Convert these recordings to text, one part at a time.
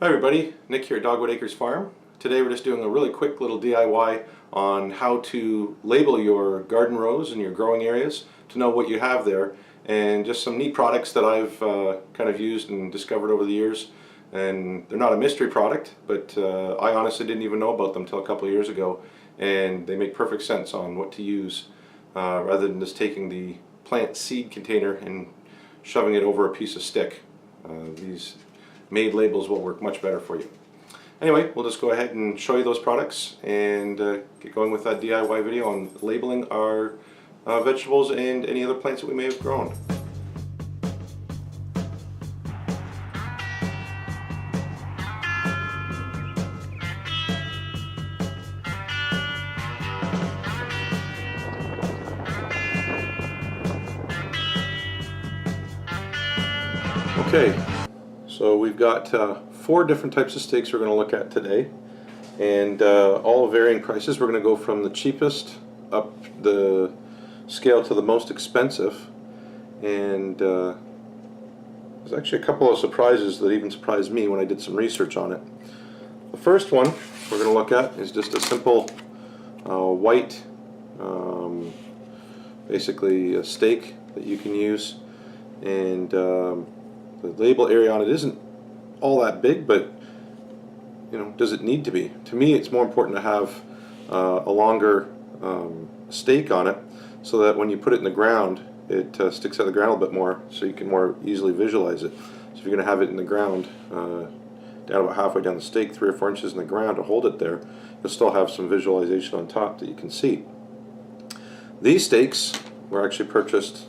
Hi everybody, Nick here at Dogwood Acres Farm. Today we're just doing a really quick little DIY on how to label your garden rows and your growing areas to know what you have there, and just some neat products that I've kind of used and discovered over the years. And they're not a mystery product, but I honestly didn't even know about them until a couple of years ago, and they make perfect sense on what to use rather than just taking the plant seed container and shoving it over a piece of stick. These made labels will work much better for you. Anyway, we'll just go ahead and show you those products and get going with that DIY video on labeling our vegetables and any other plants that we may have grown. Okay, so we've got 4 different types of steaks we're going to look at today, and all varying prices. We're going to go from the cheapest up the scale to the most expensive, and there's actually a couple of surprises that even surprised me when I did some research on it. The first one we're going to look at is just a simple white, basically a steak that you can use, and the label area on it isn't all that big, but you know, does it need to be? To me, it's more important to have a longer stake on it, so that when you put it in the ground, it sticks out of the ground a little bit more, so you can more easily visualize it. So if you're going to have it in the ground, down about halfway down the stake, 3 or 4 inches in the ground to hold it there, you'll still have some visualization on top that you can see. These steaks were actually purchased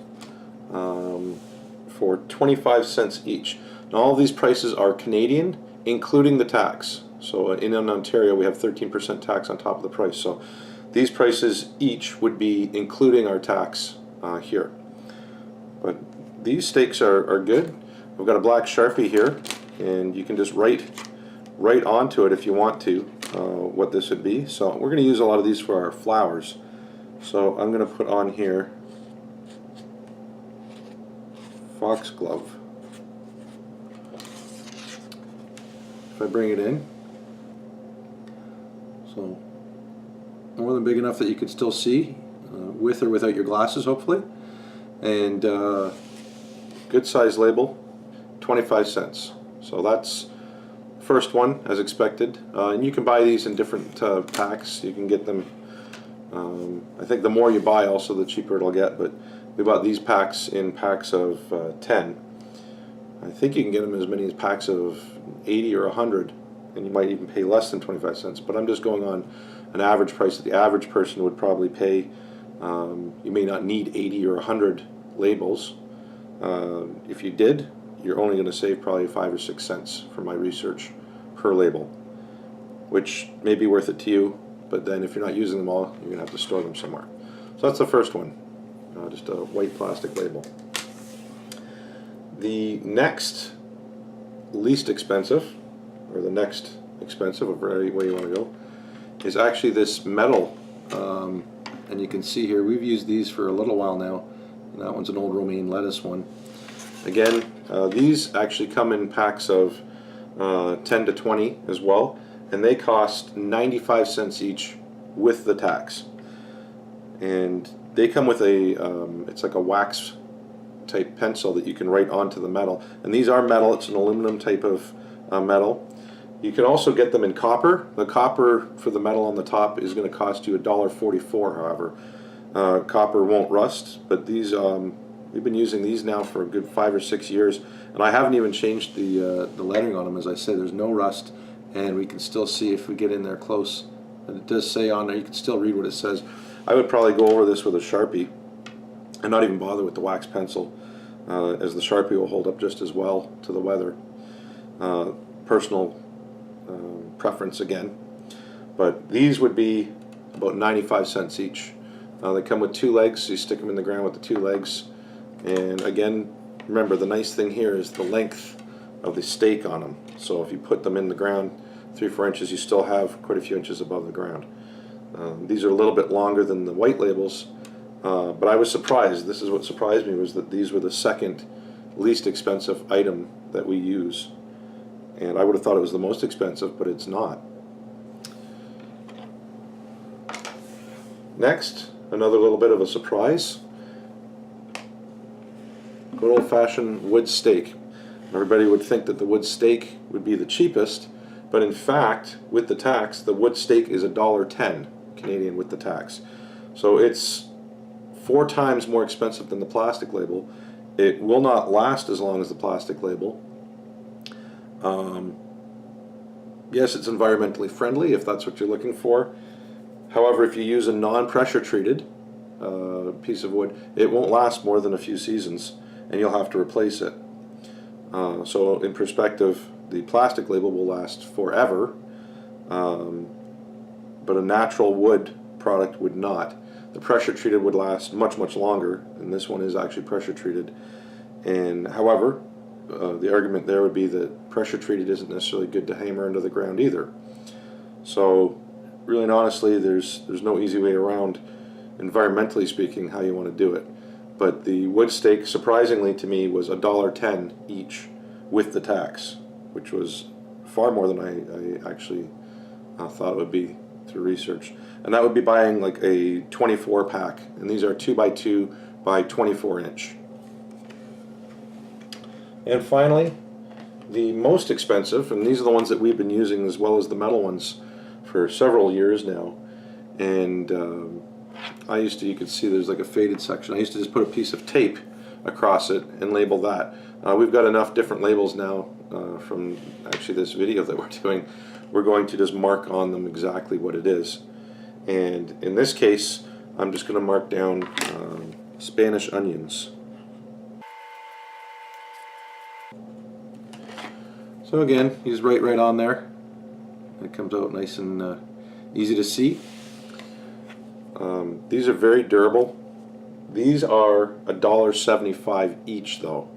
for 25 cents each. Now all of these prices are Canadian, including the tax. So in Ontario we have 13% tax on top of the price. So these prices each would be including our tax here. But these steaks are good. We've got a black Sharpie here, and you can just write onto it if you want to what this would be. So we're going to use a lot of these for our flowers. So I'm going to put on here foxglove. If I bring it in, so more than big enough that you could still see with or without your glasses, hopefully, and good size label, 25 cents. So that's the first one, as expected, and you can buy these in different packs. You can get them, I think the more you buy also the cheaper it'll get, but we bought these packs in packs of 10. I think you can get them as many as packs of 80 or 100, and you might even pay less than 25 cents. But I'm just going on an average price that the average person would probably pay. You may not need 80 or 100 labels. If you did, you're only going to save probably 5 or 6 cents from my research per label, which may be worth it to you, but then if you're not using them all, you're going to have to store them somewhere. So that's the first one, just a white plastic label. The next least expensive, or the next expensive, or way you want to go, is actually this metal, and you can see here we've used these for a little while now, and that one's an old romaine lettuce one. Again, these actually come in packs of 10 to 20 as well, and they cost 95 cents each with the tax. And they come with a, it's like a wax type pencil that you can write onto the metal. And these are metal, it's an aluminum type of metal. You can also get them in copper. The copper for the metal on the top is going to cost you $1.44, however. Copper won't rust, but these, we've been using these now for a good 5 or 6 years, and I haven't even changed the lettering on them. As I say, there's no rust, and we can still see if we get in there close. And it does say on there, you can still read what it says. I would probably go over this with a Sharpie and not even bother with the wax pencil, as the Sharpie will hold up just as well to the weather. Personal preference again, but these would be about 95 cents each. They come with 2 legs, so you stick them in the ground with the 2 legs, and again, remember the nice thing here is the length of the stake on them. So if you put them in the ground 3 or 4 inches, you still have quite a few inches above the ground. These are a little bit longer than the white labels, but I was surprised. This is what surprised me, was that these were the second least expensive item that we use. And I would have thought it was the most expensive, but it's not. Next, another little bit of a surprise. Good old-fashioned wood stake. Everybody would think that the wood stake would be the cheapest, but in fact, with the tax, the wood stake is $1.10 Canadian with the tax. So it's 4 times more expensive than the plastic label. It will not last as long as the plastic label. Yes, it's environmentally friendly if that's what you're looking for. However, if you use a non-pressure treated piece of wood, it won't last more than a few seasons, and you'll have to replace it. So in perspective, the plastic label will last forever, but a natural wood product would not. The pressure treated would last much, much longer, and this one is actually pressure treated. And however, the argument there would be that pressure treated isn't necessarily good to hammer into the ground either. So really and honestly, there's no easy way around, environmentally speaking, how you want to do it. But the wood stake, surprisingly to me, was $1.10 each with the tax, which was far more than I actually thought it would be through research. And that would be buying like a 24 pack, and these are 2x2 by 24 inch. And finally, the most expensive, and these are the ones that we've been using as well as the metal ones for several years now. And I used to, you could see there's like a faded section. I used to just put a piece of tape across it and label that. We've got enough different labels now from actually this video that we're doing. We're going to just mark on them exactly what it is. And in this case, I'm just going to mark down Spanish onions. So again, he's right on there. It comes out nice and easy to see. These are very durable. These are $1.75 each though,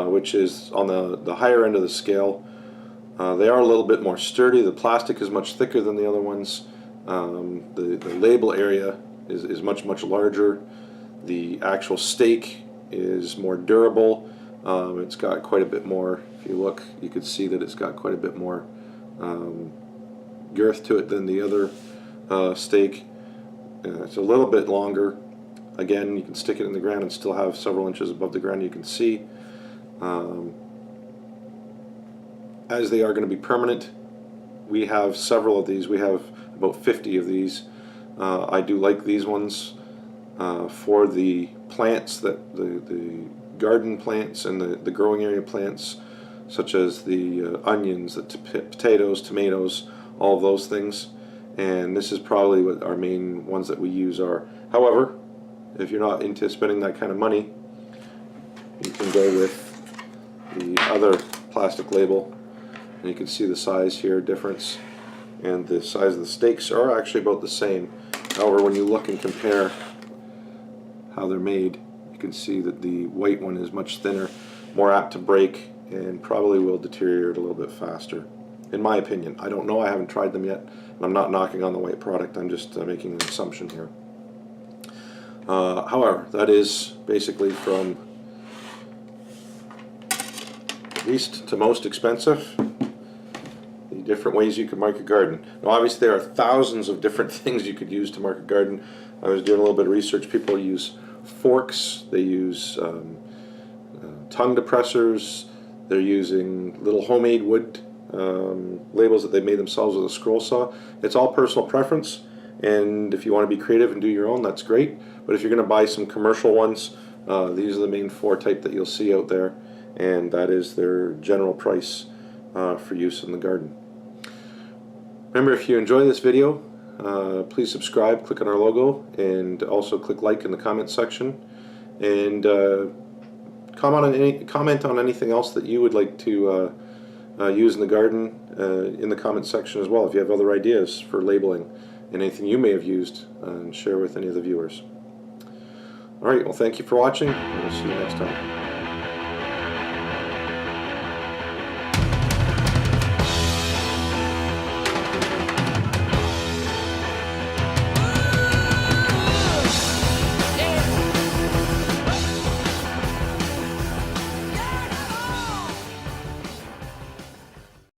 which is on the higher end of the scale. They are a little bit more sturdy. The plastic is much thicker than the other ones. The label area is much larger. The actual stake is more durable. It's got quite a bit more, if you look, you could see that it's got quite a bit more girth to it than the other stake. It's a little bit longer. Again, you can stick it in the ground and still have several inches above the ground you can see. As they are going to be permanent, we have several of these. We have about 50 of these. I do like these ones for the plants, that the garden plants and the growing area plants, such as the onions, the potatoes, tomatoes, all of those things. And this is probably what our main ones that we use are. However, if you're not into spending that kind of money, you can go with the other plastic label, and you can see the size here difference, and the size of the stakes are actually about the same. However, when you look and compare how they're made, you can see that the white one is much thinner, more apt to break, and probably will deteriorate a little bit faster, in my opinion. I don't know, I haven't tried them yet, and I'm not knocking on the white product, I'm just making an assumption here. However, that is basically from least to most expensive, the different ways you could mark a garden. Now obviously there are thousands of different things you could use to mark a garden. I was doing a little bit of research. People use forks, they use tongue depressors, they're using little homemade wood labels that they made themselves with a scroll saw. It's all personal preference, and if you want to be creative and do your own, that's great. But if you're going to buy some commercial ones, these are the main 4 type that you'll see out there, and that is their general price for use in the garden. Remember, if you enjoy this video, please subscribe, click on our logo, and also click like in the comment section, and comment on anything else that you would like to use in the garden in the comment section as well. If you have other ideas for labeling and anything you may have used, and share with any of the viewers. Alright, well, thank you for watching, and we'll see you next time.